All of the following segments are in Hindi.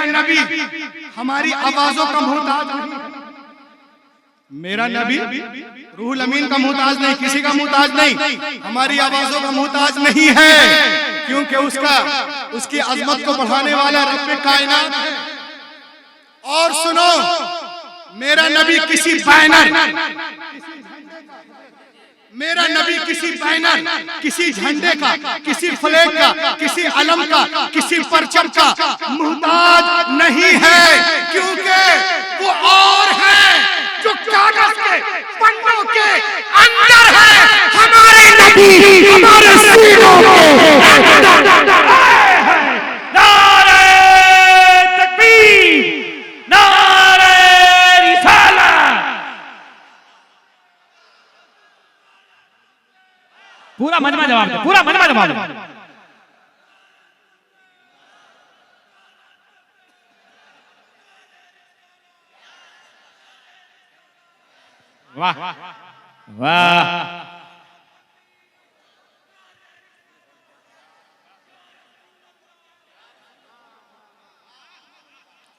नबी हमारी आवाजों का मोहताज नहीं। मेरा नबी रूहुल अमीन का मोहताज नहीं, किसी का मोहताज नहीं, हमारी आवाजों का मोहताज नहीं है, क्योंकि उसकी अजमत को बढ़ाने वाला रब्बे कायनात है। और सुनो, मेरा नबी किसी बैनर, मेरा नबी किसी बैनर, किसी झंडे का, किसी फ्लैग का, किसी अलम का, किसी परचम का मोहताज नहीं है, क्योंकि वो और है जो कागज के पन्नों के अंदर है। हमारे नबी हमारे सीनों के अंदर है। नारे तकबीर, नारे रिसालत। पूरा मजमा जवाब दे, पूरा मजमा जवाब दे। वाह वाह।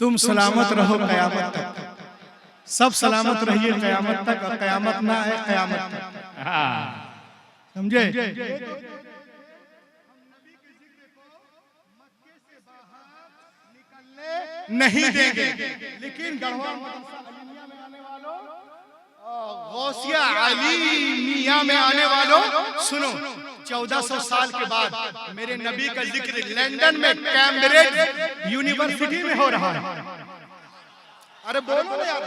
तुम सलामत रहो कयामत तक, सब सलामत रहिए कयामत तक, और कयामत ना है कयामत तक, समझे? नहीं देंगे, लेकिन गढ़वा गौसिया आलिमिया में आने वालों सुनो, 1400 साल के बाद मेरे नबी का जिक्र लंदन में कैम्ब्रिज यूनिवर्सिटी में हो रहा है। अरे बोलो ना यार,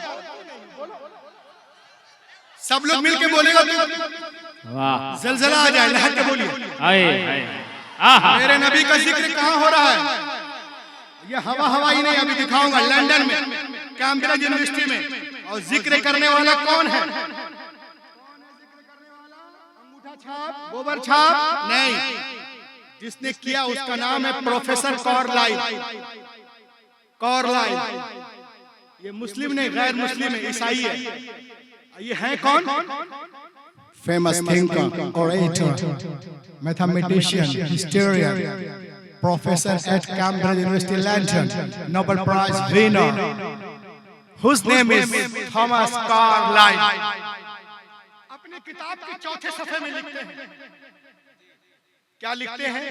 सब लोग मिलके बोलेगा तो वाह, जलजला आ जाए, लहर के बोलिए। मेरे नबी का जिक्र कहाँ हो रहा है? ये हवा ही नहीं, अभी दिखाऊंगा लंदन में कैम्ब्रिज यूनिवर्सिटी में। और जिक्र करने वाला कौन है? अंगूठा छाप, गोबर छाप नहीं, जिसने किया उसका नाम है प्रोफेसर कार्लाइल। कार्लाइल ये मुस्लिम नहीं, गैर मुस्लिम है, ईसाई है। ये है कौन? famous thinker, orator, mathematician, historian, professor at Cambridge University, London, Nobel Prize winner, whose name is Thomas Carlyle. अपने किताब के चौथे सफे में लिखते हैं, क्या लिखते हैं?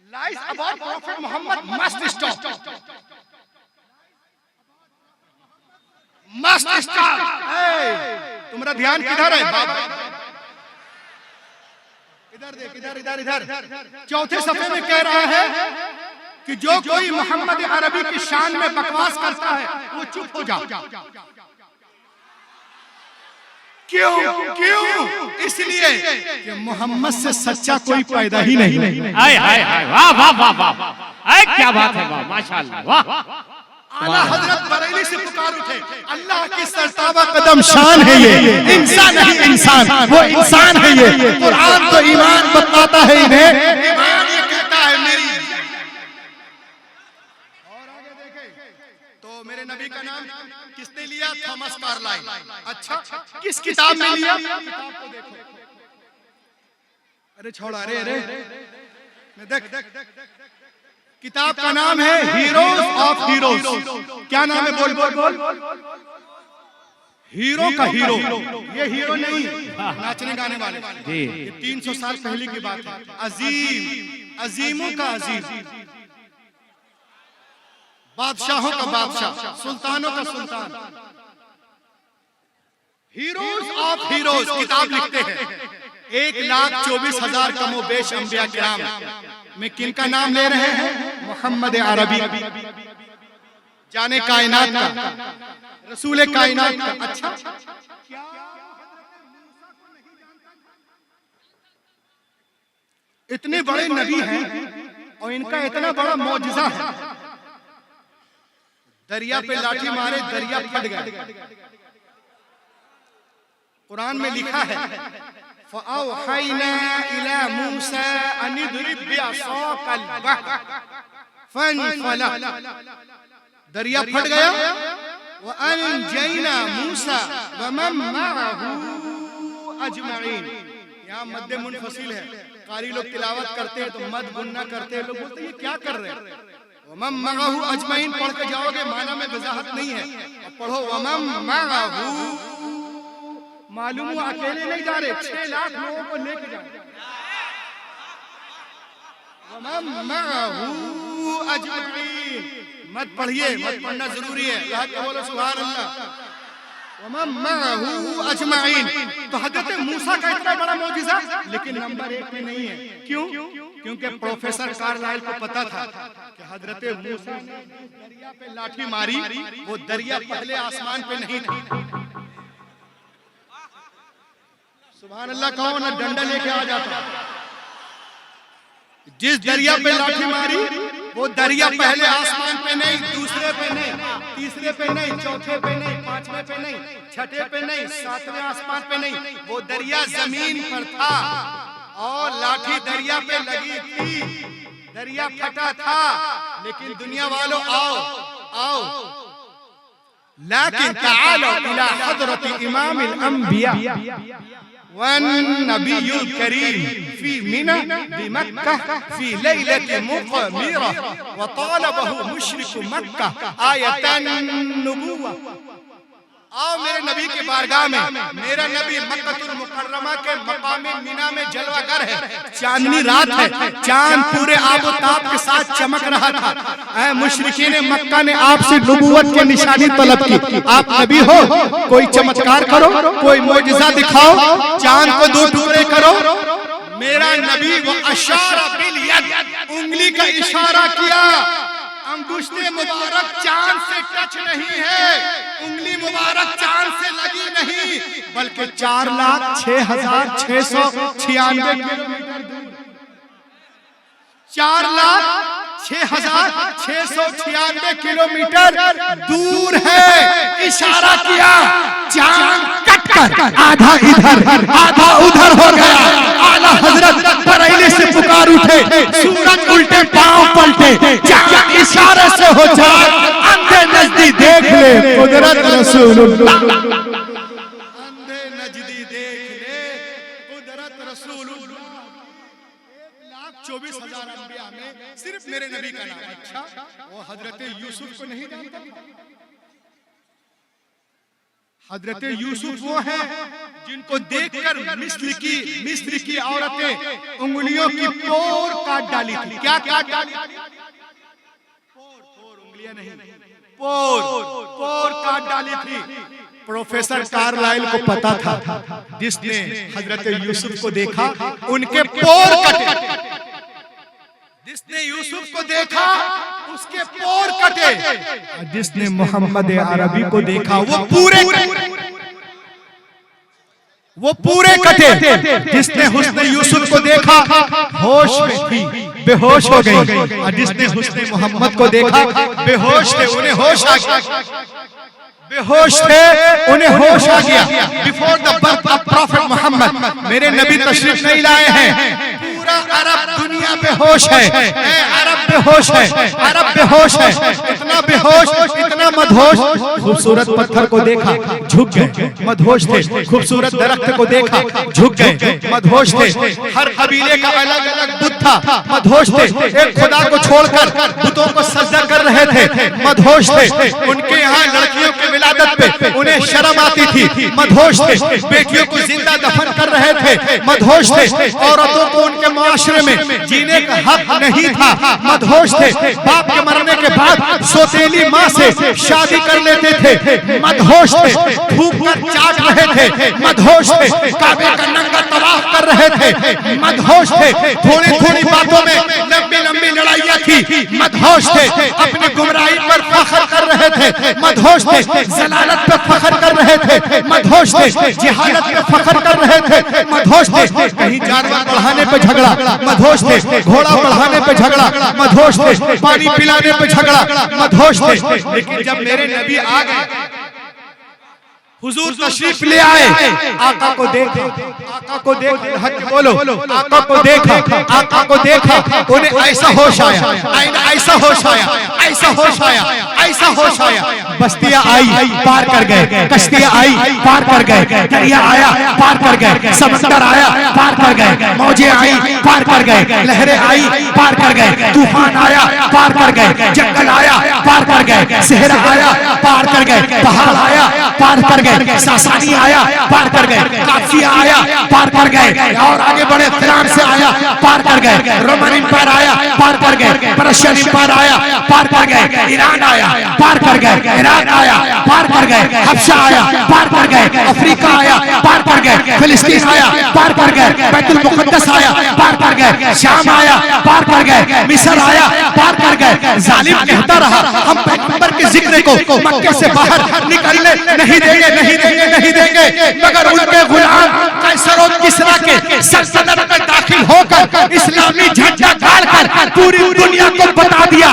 Lies about Prophet Muhammad must stop. Must stop. तुम्हारा ध्यान किधर है बाबा? इधर देख, इधर इधर इधर। चौथे सफे में कह रहा है कि जो कोई मोहम्मद अरबी की शान में बकवास करता है वो चुप हो जाओ। क्यों? क्यों? इसलिए कि मोहम्मद से सच्चा कोई पैदा ही नहीं। हाय हाय हाय, वाह वाह वाह वाह, क्या बात है, वाह माशाअल्लाह, वाह। आला हजरत बरेली से पुकार उठे, अल्लाह की सरताबा कदम शान है ये, इंसान नहीं इंसान, वो इंसान है ये। कुरान तो ईमान बताता है इन्हें, ईमान ये कहता है मेरी। और आगे देखें तो मेरे नबी का नाम किसने लिया? Thomas Carlyle. अच्छा, किस किताब में लिया? किताब को देखो। अरे छोड़ा, अरे अरे देख, किताब का नाम है हीरोज ऑफ हीरोज। क्या नाम है? बोल बोल बोल। हीरो का हीरो, ये हीरो नहीं नाचने गाने वाले, ये 300 साल पहले की बात है। अजीम, अजीमों का अजीम, बादशाहों का बादशाह, सुल्तानों का सुल्तान। हीरोज ऑफ हीरोज किताब लिखते हैं। 1,24,000 कमोबेश अंबिया किराम में किनका नाम ले रहे हैं? मोहम्मद अरबी, जाने कायनात का, रसूल कायनात का। अच्छा, इतने बड़े नबी हैं और इनका इतना बड़ा मौजिजा है। दरिया पे लाठी मारे, दरिया फट गया। कुरान में लिखा है फ़अौहैना इला मूसा अन इद्रिब बिअसाकल बहर फंफलक, दरिया फट गया। व अनजैना मूसा व मन मअहू अजमईन। यहाँ मद्दे मुनफसिल है, कारी लोग तिलावत करते हैं तो मद गुन्ना करते हैं, लोग बोलते हैं ये क्या कर रहे हैं? वमम मअहू अजमईन पढ़ के जाओगे, माना में वजाहत नहीं है। अब पढ़ो वमम मअहू, मालूम हुआ अकेले नहीं जा रहे, 6 लाख लोगों को लेके जा रहे। वमम मअहू अजमईन, मत पढ़िए, मत पढ़ना जरूरी है। बोलो सुभान अल्लाह। वमम मअहू अजमईन, तो हजरत मूसा का इतना बड़ा मौजिज़ा लेकिन नंबर 1 पे नहीं है। क्यों? क्योंकि प्रोफेसर कार्लाइल को पता था कि हजरत मूसा ने दरिया पे लाठी मारी, वो दरिया पहले आसमान पे नहीं था। सुभान अल्लाह कहो ना, डंडा लेके आ जाता। जिस दरिया पे लाठी मारी वो दरिया पहले आसमान पे नहीं, दूसरे पे नहीं, तीसरे पे नहीं, चौथे पे नहीं, पांचवे पे नहीं, छठे पे नहीं, 7वें आसमान पे नहीं, वो दरिया जमीन पर था और लाठी दरिया पे लगी थी, दरिया फटा था। लेकिन दुनिया वालों आओ आओ, लेकिन तालो इला हज़रत इमामिल अंबिया वन नबीयुल करीम फी मिना बिमक्का फी लैलति मुक़मिरा व तालबहु मुशरिकु मक्का आयतन नबुव्वा। आओ मेरे नबी के बारगाह में। मेरा नबी मक्कातुल मुकर्रमा के मकाम मिना में जलवागर है, चांदनी रात है, चांद पूरे आबोताब के साथ चमक रहा था। ऐ मुशरिकीन मक्का ने आपसे नबूवत की निशानी तलब की, आप नबी हो, कोई चमत्कार करो, कोई मौजिज़ा दिखाओ, चांद को 2 टुकड़े करो। मेरा नबी वो अशारा बिल यद, उंगली का इशारा किया, अंगुष्ठे मुबारक चांद से टच नहीं है, उंगली मुबारक चांद से लगी नहीं, बल्कि 4,06,696 किलोमीटर दूर, 4,06,696 किलोमीटर दूर है। इशारा किया, चांद कटकर आधा इधर आधा उधर हो गया। आला हजरत बरेली से पुकार उठे, सूरज उल्टे पांव पलटे, चांद इशारे से हो जाए, अंधे नजदी देख ले कुदरत रसूलुल्लाह, अंधे नजदी देख ले कुदरत रसूलुल्लाह। 1,24,000 अंबिया में सिर्फ मेरे नबी का नाम। अच्छा, वो हजरत यूसुफ को नहीं जानता? हजरत यूसुफ वो है जिनको देखकर मिस्र की औरतें उंगलियों की पोर काट डाली थी। क्या काट डाली? पोर, उंगलियां नहीं, पोर काट डाली थी। प्रोफेसर कार्लाइल को पता था, जिसने हजरत यूसुफ को देखा उनके पोर कटे, जिसने यूसुफ को देखा उसके पोर कटे, जिसने मोहम्मद अरबी को देखा वो पूरे कटे, जिसने हुस्न यूसुफ को देखा होश में थी, बेहोश हो गई, और जिसने हुस्न मोहम्मद को देखा बेहोश थे, उन्हें होश आ गया, बेहोश थे उन्हें होश आ गया। Before the birth of prophet Muhammad, मेरे नबी तशरीफ नहीं लाए हैं, पूरा अरब दुनिया बेहोश है, अरब बेहोश है, अरब बेहोश है, इतना बेहोश, इतना मदहोश। खूबसूरत पत्थर को देखा झुक गए, मदहोश थे। खूबसूरत दरख्त को देखा झुक गए, मदहोश थे। हर कबीले का अलग अलग बुत था, मदहोश थे। एक खुदा को छोड़कर बुतों को सजदा कर रहे थे, मदहोश थे। उनके यहाँ लड़कियों की विलादत पे उन्हें शर्म आती थी, मदहोश थे। बेटियों को जिंदा दफन कर रहे थे, मदहोश थे। औरतों को उनके माशरे में जीने का हक नहीं था, मदहोश थे। बाप के मरने के बाद सौतेली माँ से शादी कर लेते थे, मदहोश थे। थूक कर चाट रहे थे, मदहोश थे। काबे का नंगा तवाफ कर रहे थे, मदहोश थे। थोड़ी थोड़ी बातों में लंबी लंबी लड़ाइयाँ थी, मदहोश थे। अपनी गुमराही पर फख्र कर रहे थे, मदहोश थे। जलालत पे फख्र कर रहे थे, मदहोश थे। जिहालत पे फख्र कर रहे थे, मदहोश थे। कहीं जानवर बढ़ाने पे झगड़ा, मदहोश थे। घोड़ा बढ़ाने पे झगड़ा, मदहोश थे। पानी पिलाने पे झगड़ा, मदहोश थे। लेकिन जब मेरे नबी आ गए, हुजूर तशरीफ ले आए, आका को देखा, आका को देख, हक बोलो, आका को देखा, आका को देखा, उन्हें ऐसा होश आया, ऐसा होश आया, ऐसा होश आया, ऐसा होश आया, बस्तियां आई पार कर गए, कश्तियां आई पार कर गए, दरिया आया पार कर गए, समंदर आया पार कर गए, मौजें आई पार कर गए, लहरें आई पार कर गए, तूफान आया पार कर गए, जंगल आया पार कर गए, सहरा आया पार कर गए, पहाड़ आया पार कर गए, सासानी आया पार कर गए, काफिया आया पार कर गए, और आगे बढ़े फिरान से आया पार कर गए, रोमन इंपायर आया पार कर गए, पर्शियन इंपायर आया पार कर गए, ईरान आया पार कर गए, इराक आया पार कर गए, हबशा आया पार कर गए, अफ्रीका आया पार कर गए, फिलिस्तीन आया पार कर गए, बैतुल मुकद्दस आया पार कर गए, शाम आया पार कर गए, मिस्र आया पार कर गए। जालिम कहता रहा हम पैगंबर के जिक्र को मक्के से बाहर निकलने नहीं देंगे, नहीं देंगे, नहीं देंगे, मगर उनके गुलाम कैसर और किस्रा के सल्तनत में दाखिल होकर इस्लामी झंडा गाड़कर पूरी दुनिया को बता दिया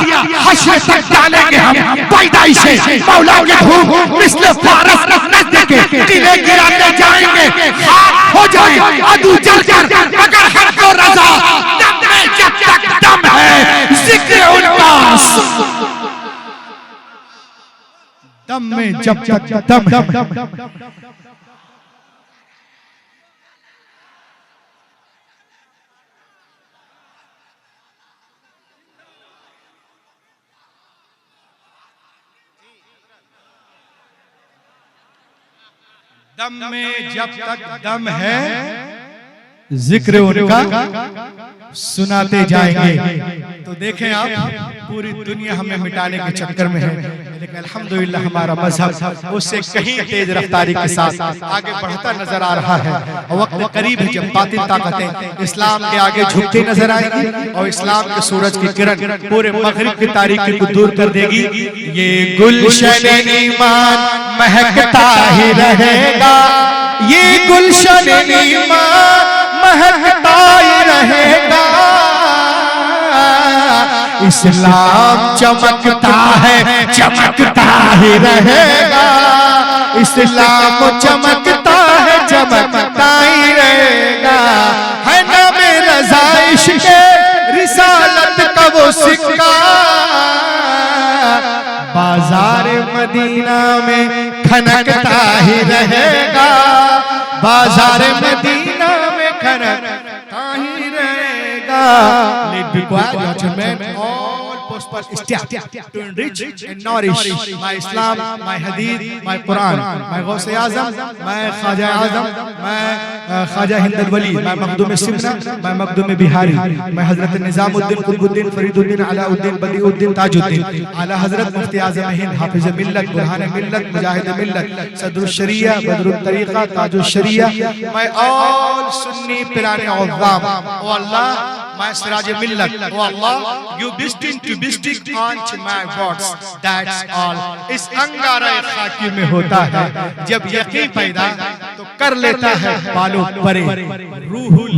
हश्र तक डालेंगे हम पैदाइशे मौला के धूम मिस्ल फारस नजदीक किले गिराते जाएंगे, खाक हो जाए अदू जलकर, मगर हक को रजा दम में जब तक दम है जिक्र उनका, दम में जब तक दम है। दम में जब तक दम है जिक्र उनका सुनाते जाएंगे। तो देखें आप, पूरी दुनिया हमें मिटाने के चक्कर में है, लेकिन अल्हम्दुलिल्लाह हमारा मजहब उससे कहीं तेज रफ्तारी के साथ आगे बढ़ता नजर आ रहा है। वक्त करीब है जब बातिल ताकतें इस्लाम के आगे झुकती नजर आएगी और इस्लाम के सूरज की किरण पूरे मगरिब की तारीकी को दूर कर देगी। ये गुलशन ईमान महकता ही रहेगा, ये गुलशन ईमान महकता ही रहेगा, इस्लाम चमकता है चमकता ही रहेगा, इस्लाम चमकता है चमकता ही रहेगा। है नाम रज़ा इश्क़ रिसालत का वो सिक्का, बाजार मदीना में खनकता ही रहेगा, बाजार मदीना में खनकता ही रहेगा। Let be quiet, gentlemen. All prosperous staff to enrich and nourish my Islam, my Hadith, my Quran, my Gauss-e Azam, my Khaja Azam, my Khaja Hind al-Wali, my Makhdoom Simna, my Makhdoom Bihari, my Hazrat Nizamuddin, Qutbuddin, Fariduddin, Alauddin, Badiuddin, Tajuddin, Ala Hazrat Mufti Azam Hind, Hafiz Millat, Burhan Millat, Mujahid Millat, Sadr Sharia, Badr al-Tariqa, Taj al-Sharia, my all Sunni Pirani Awam. Oh Allah, my Siraj Millat. Oh Allah, you destined to bestow onto my words. That's all. इस अंगारा खाकी में होता है जब यकीन पैदा तो कर लेता है बालों परे रूहुल